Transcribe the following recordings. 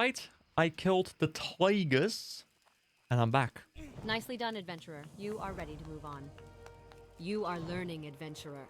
Right, I killed the tigers, and I'm back. Nicely done, adventurer. You are ready to move on. You are learning, adventurer.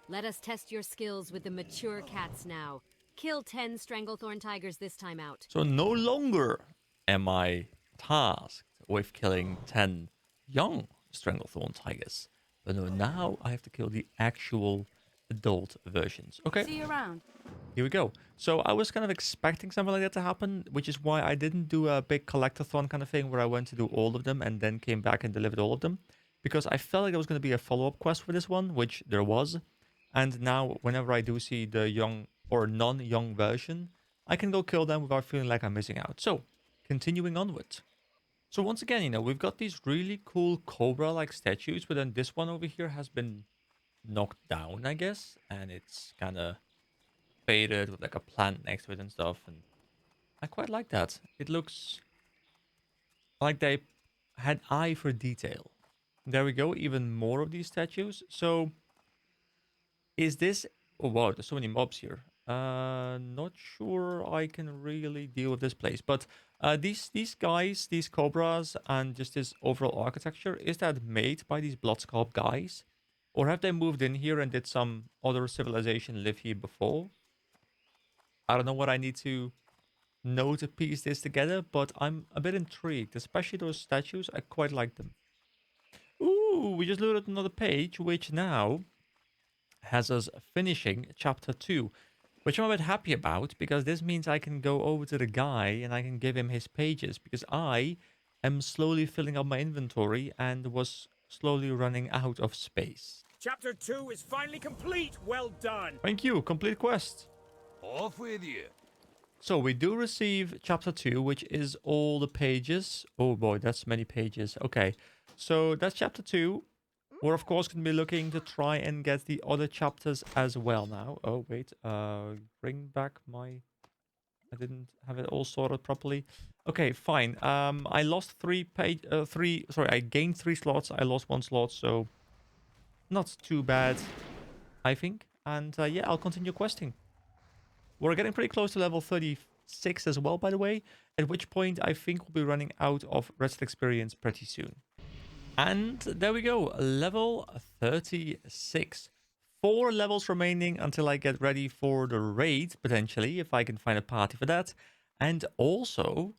Let us test your skills with the mature cats now. Kill 10 Stranglethorn tigers this time out. So no longer am I tasked with killing 10 young Stranglethorn tigers, but no, now I have to kill the actual adult versions. Okay, See you around. here we go. So I was kind of expecting something like that to happen, which is why I didn't do a big collectathon kind of thing where I went to do all of them and then came back and delivered all of them. Because I felt like there was going to be a follow-up quest for this one, which there was. And now, whenever I do see the young or non-young version, I can go kill them without feeling like I'm missing out. So, continuing onward. So once again, we've got these really cool Cobra-like statues, but then this one over here has been knocked down, I guess. And it's kind of faded with like a plant next to it and stuff. And I quite like that. It looks like they had eye for detail. There we go, even more of these statues. So, is this... Oh wow, there's so many mobs here. Not sure I can really deal with this place. But these guys, these cobras, and just this overall architecture, is that made by these Bloodsculpt guys? Or have they moved in here and did some other civilization live here before? I don't know what I need to know to piece this together, but I'm a bit intrigued. Especially those statues, I quite like them. Ooh, we just loaded another page, which now has us finishing chapter 2, which I'm a bit happy about because this means I can go over to the guy and I can give him his pages because I am slowly filling up my inventory and was slowly running out of space. Chapter 2 is finally complete. Well done. Thank you, complete quest. Off with you. So we do receive chapter 2, which is all the pages. Oh boy, that's many pages. Okay, so that's chapter 2. We're of course going to be looking to try and get the other chapters as well now. Oh wait, bring back my... I didn't have it all sorted properly. Okay, fine. I lost I gained 3 slots. I lost 1 slot, so not too bad, I think. And yeah, I'll continue questing. We're getting pretty close to level 36 as well, by the way. At which point I think we'll be running out of rest experience pretty soon. And there we go, level 36. 4 levels remaining until I get ready for the raid, potentially, if I can find a party for that. And also,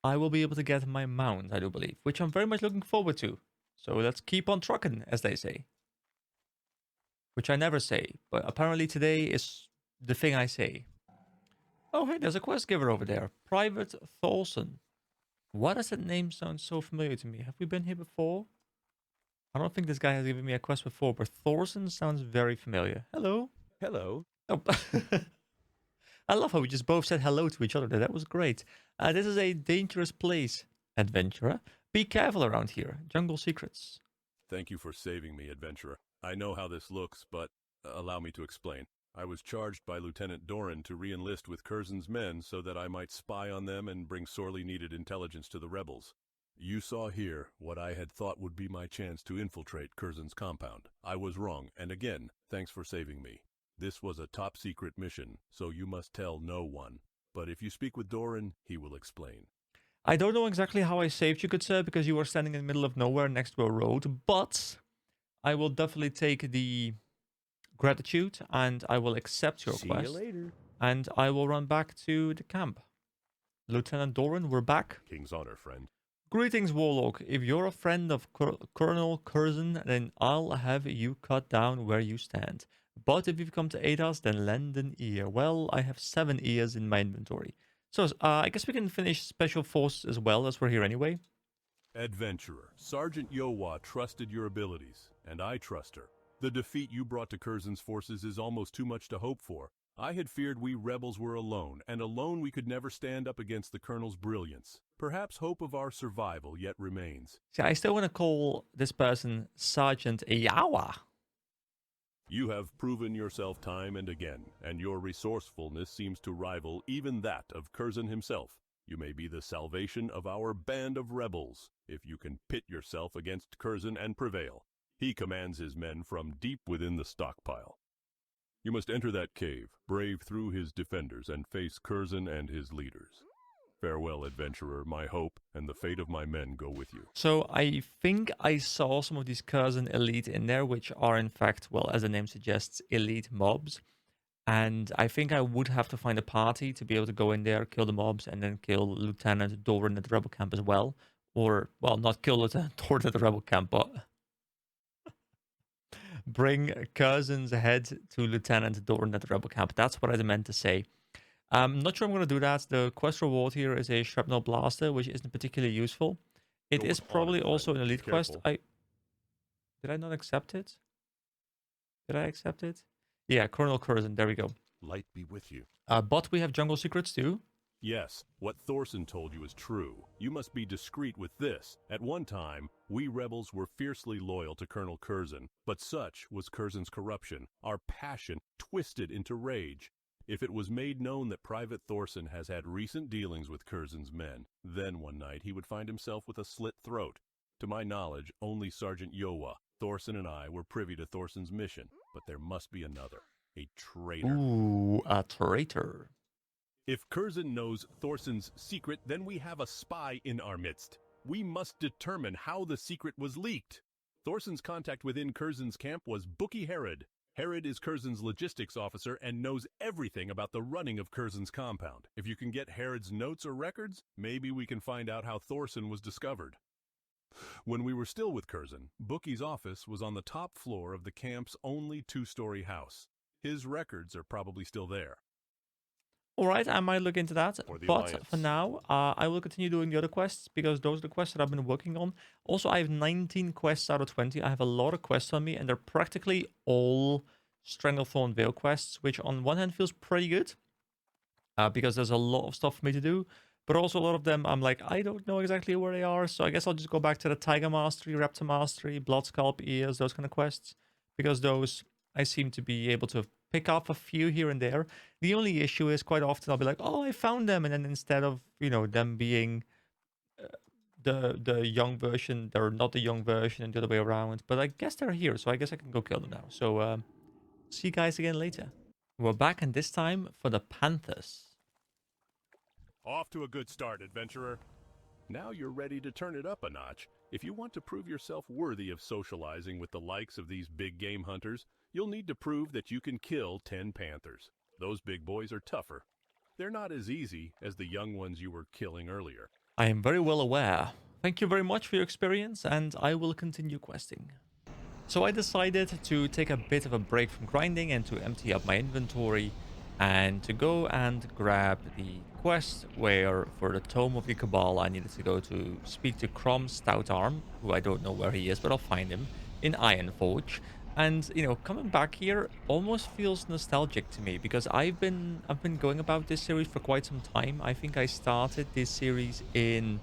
I will be able to get my mount, I do believe, which I'm very much looking forward to. So let's keep on trucking, as they say. Which I never say, but apparently today is the thing I say. Oh, hey, there's a quest giver over there. Private Thorson. Why does that name sound so familiar to me? Have we been here before? I don't think this guy has given me a quest before, but Thorson sounds very familiar. Hello. Hello. Oh. I love how we just both said hello to each other there. That was great. This is a dangerous place, adventurer. Be careful around here. Jungle secrets. Thank you for saving me, adventurer. I know how this looks, but allow me to explain. I was charged by Lieutenant Doran to re-enlist with Curzon's men so that I might spy on them and bring sorely needed intelligence to the rebels. You saw here what I had thought would be my chance to infiltrate Curzon's compound. I was wrong, and again, thanks for saving me. This was a top-secret mission, so you must tell no one. But if you speak with Doran, he will explain. I don't know exactly how I saved you, good sir, because you were standing in the middle of nowhere next to a road, but I will definitely take the gratitude and I will accept your See quest. you later. And I will run back to the camp. Lieutenant Doran, we're back. King's honor, friend. Greetings, Warlock. If you're a friend of Colonel Curzon, then I'll have you cut down where you stand. But if you've come to aid us, then lend an ear. Well, I have 7 ears in my inventory. So, I guess we can finish Special Forces as well, as we're here anyway. Adventurer, Sergeant Yowa trusted your abilities, and I trust her. The defeat you brought to Curzon's forces is almost too much to hope for. I had feared we rebels were alone, and alone we could never stand up against the Colonel's brilliance. Perhaps hope of our survival yet remains. See, I still want to call this person Sergeant Yawa. You have proven yourself time and again, and your resourcefulness seems to rival even that of Curzon himself. You may be the salvation of our band of rebels, if you can pit yourself against Curzon and prevail. He commands his men from deep within the stockpile. You must enter that cave, brave through his defenders, and face Curzon and his leaders. Farewell, adventurer. My hope and the fate of my men go with you. So I think I saw some of these Curzon elite in there, which are in fact, well, as the name suggests, elite mobs. And I think I would have to find a party to be able to go in there, kill the mobs, and then kill Lieutenant Doran at the rebel camp as well. Or, well, not kill Lieutenant Doran at the rebel camp, but bring Curzon's head to Lieutenant Doran at the rebel camp. That's what I meant to say. I'm not sure I'm going to do that. The quest reward here is a shrapnel blaster, which isn't particularly useful. It Go is with probably honor, also an friend. Be elite quest. careful. Did I not accept it? Did I accept it? Yeah, Colonel Curzon. There we go. Light be with you. But we have jungle secrets too. Yes, what Thorson told you is true. You must be discreet with this. At one time, we rebels were fiercely loyal to Colonel Curzon, but such was Curzon's corruption, our passion twisted into rage. If it was made known that Private Thorson has had recent dealings with Curzon's men, then one night he would find himself with a slit throat. To my knowledge, only Sergeant Yowa, Thorson and I were privy to Thorson's mission, but there must be another. A traitor. Ooh, a traitor. If Curzon knows Thorson's secret, then we have a spy in our midst. We must determine how the secret was leaked. Thorson's contact within Curzon's camp was Bookie Herod. Herod is Curzon's logistics officer and knows everything about the running of Curzon's compound. If you can get Herod's notes or records, maybe we can find out how Thorson was discovered. When we were still with Curzon, Bookie's office was on the top floor of the camp's only two-story house. His records are probably still there. All right, I might look into that. For the But Alliance. for now, I will continue doing the other quests because those are the quests that I've been working on. Also, I have 19 quests out of 20. I have a lot of quests on me, and they're practically all Stranglethorn Vale quests, which on one hand feels pretty good because there's a lot of stuff for me to do. But also a lot of them, I'm like, I don't know exactly where they are. So I guess I'll just go back to the Tiger Mastery, Raptor Mastery, Blood Scalp Ears, those kind of quests. Because those, I seem to be able to pick up a few here and there. The only issue is quite often I'll be like, oh, I found them. And then instead of, them being the young version, they're not the young version and the other way around. But I guess they're here. So I guess I can go kill them now. So see you guys again later. We're back, and this time for the Panthers. Off to a good start, adventurer. Now you're ready to turn it up a notch. If you want to prove yourself worthy of socializing with the likes of these big game hunters, you'll need to prove that you can kill 10 panthers. Those big boys are tougher. They're not as easy as the young ones you were killing earlier. I am very well aware. Thank you very much for your experience, and I will continue questing. So I decided to take a bit of a break from grinding and to empty up my inventory and to go and grab the quest where for the Tome of the Cabal I needed to go to speak to Crom Stoutarm, who I don't know where he is, but I'll find him, in Ironforge. And, coming back here almost feels nostalgic to me because I've been going about this series for quite some time. I think I started this series in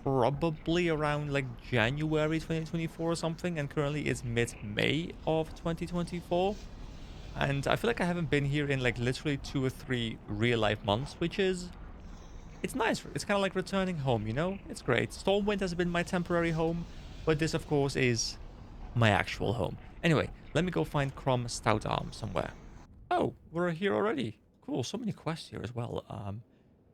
probably around like January 2024 or something, and currently it's mid-May of 2024. And I feel like I haven't been here in like literally 2 or 3 real-life months, which is... It's nice. It's kind of like returning home, It's great. Stormwind has been my temporary home, but this, of course, is my actual home. Anyway, let me go find Crom Stoutarm somewhere. Oh, we're here already. Cool, so many quests here as well.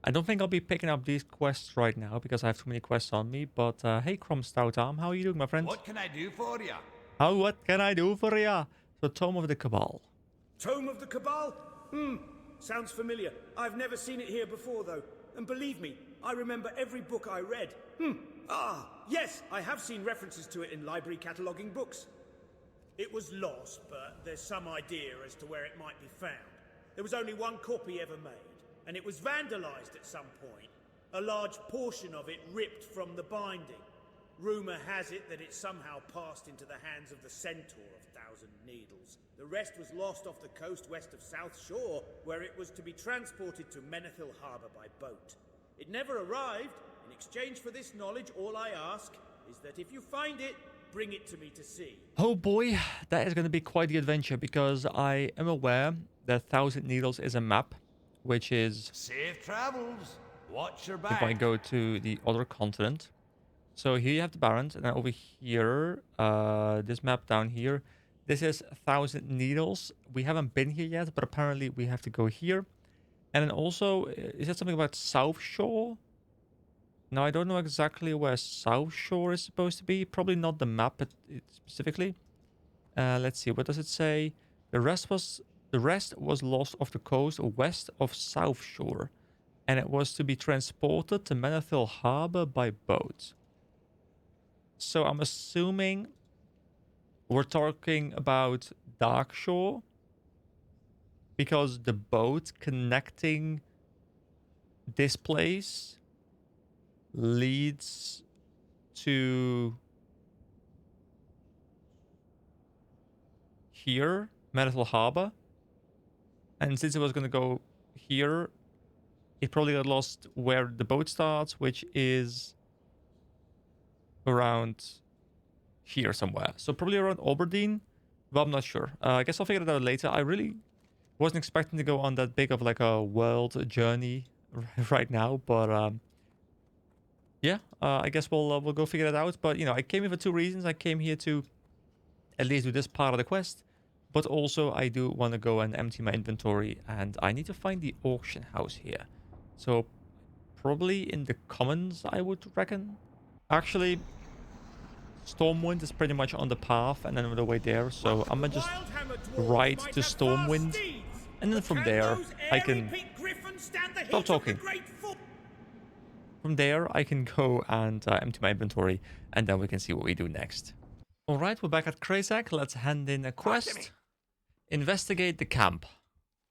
I don't think I'll be picking up these quests right now because I have too many quests on me, but hey, Crom Stoutarm, how are you doing, my friend? What can I do for you? What can I do for ya? The Tome of the Cabal. Tome of the Cabal? Sounds familiar. I've never seen it here before, though. And believe me, I remember every book I read. Yes, I have seen references to it in library cataloguing books. It was lost, but there's some idea as to where it might be found. There was only one copy ever made, and it was vandalized at some point. A large portion of it ripped from the binding. Rumor has it that it somehow passed into the hands of the Centaur of Thousand Needles. The rest was lost off the coast west of South Shore, where it was to be transported to Menethil Harbor by boat. It never arrived. In exchange for this knowledge, all I ask is that if you find it, bring it to me to see. Oh boy, that is going to be quite the adventure because I am aware that Thousand Needles is a map, which is... Safe travels. Watch your If I back. go to the other continent. So here you have the Barrens, and then over here, this map down here, this is Thousand Needles. We haven't been here yet, but apparently we have to go here. And then also, is that something about South Shore? Now, I don't know exactly where South Shore is supposed to be. Probably not the map specifically. Let's see, what does it say? The rest was lost off the coast west of South Shore, and it was to be transported to Manathill Harbor by boat. So I'm assuming we're talking about Dark Shore, because the boat connecting this place leads to here, Manathill Harbor. And since it was going to go here, it probably got lost where the boat starts, which is around here somewhere. So probably around Aberdeen, but I'm not sure. I guess I'll figure it out later. I really wasn't expecting to go on that big of like a world journey right now, but yeah, I guess we'll go figure it out. But you know, I came here for two reasons. I came here to at least do this part of the quest, but also I do want to go and empty my inventory, and I need to find the auction house here. So probably in the commons, I would reckon. Actually, Stormwind is pretty much on the path and then on the way there, so I'm gonna just ride to Stormwind, and then from there I can stop talking. From there I can go and empty my inventory, and then we can see what we do next. All right, we're back at Krazak. Let's hand in a quest. Investigate the camp.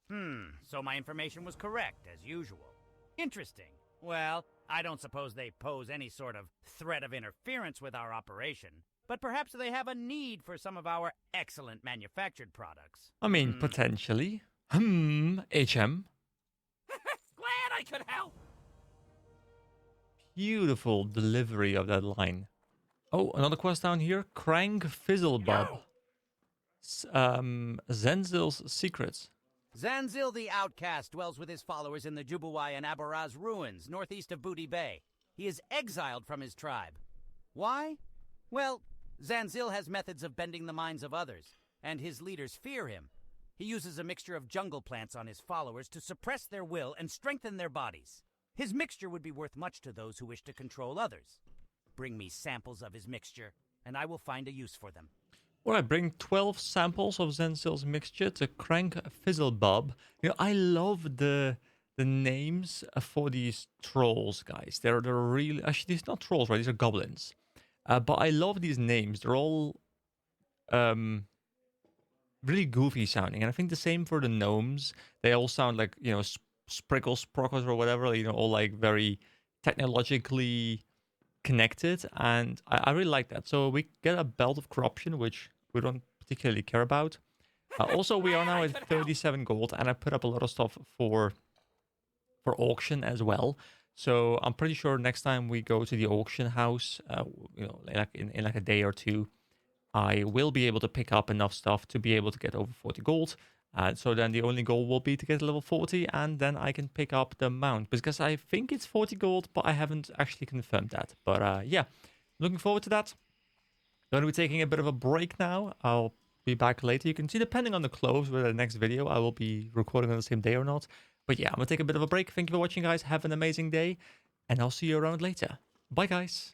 So my information was correct, as usual. Interesting. Well, I don't suppose they pose any sort of threat of interference with our operation, but perhaps they have a need for some of our excellent manufactured products. I mean, potentially. HM. Glad I could help! Beautiful delivery of that line. Oh, another quest down here. Krang Fizzlebob. Zenzil's secrets. Zanzil the Outcast dwells with his followers in the Jubuwai and Abaraz ruins, northeast of Booty Bay. He is exiled from his tribe. Why? Well, Zanzil has methods of bending the minds of others, and his leaders fear him. He uses a mixture of jungle plants on his followers to suppress their will and strengthen their bodies. His mixture would be worth much to those who wish to control others. Bring me samples of his mixture, and I will find a use for them. Alright, bring 12 samples of Zenzil's mixture to Crank Fizzlebob. You know, I love the names for these trolls, guys. They're really... Actually, these are not trolls, right? These are goblins. But I love these names. They're all really goofy sounding. And I think the same for the gnomes. They all sound like, you know, Sprickles, Sprockles, or whatever. You know, all like very technologically connected. And I really like that. So we get a Belt of Corruption, which we don't particularly care about. Also, we are now at 37 gold, and I put up a lot of stuff for auction as well. So I'm pretty sure next time we go to the auction house, you know, like in like a day or two, I will be able to pick up enough stuff to be able to get over 40 gold. So then the only goal will be to get level 40, and then I can pick up the mount, because I think it's 40 gold, but I haven't actually confirmed that. But yeah, looking forward to that. Going to be taking a bit of a break now. I'll be back later. You can see, depending on the close with the next video, I will be recording on the same day or not. But yeah, I'm going to take a bit of a break. Thank you for watching, guys. Have an amazing day, and I'll see you around later. Bye, guys.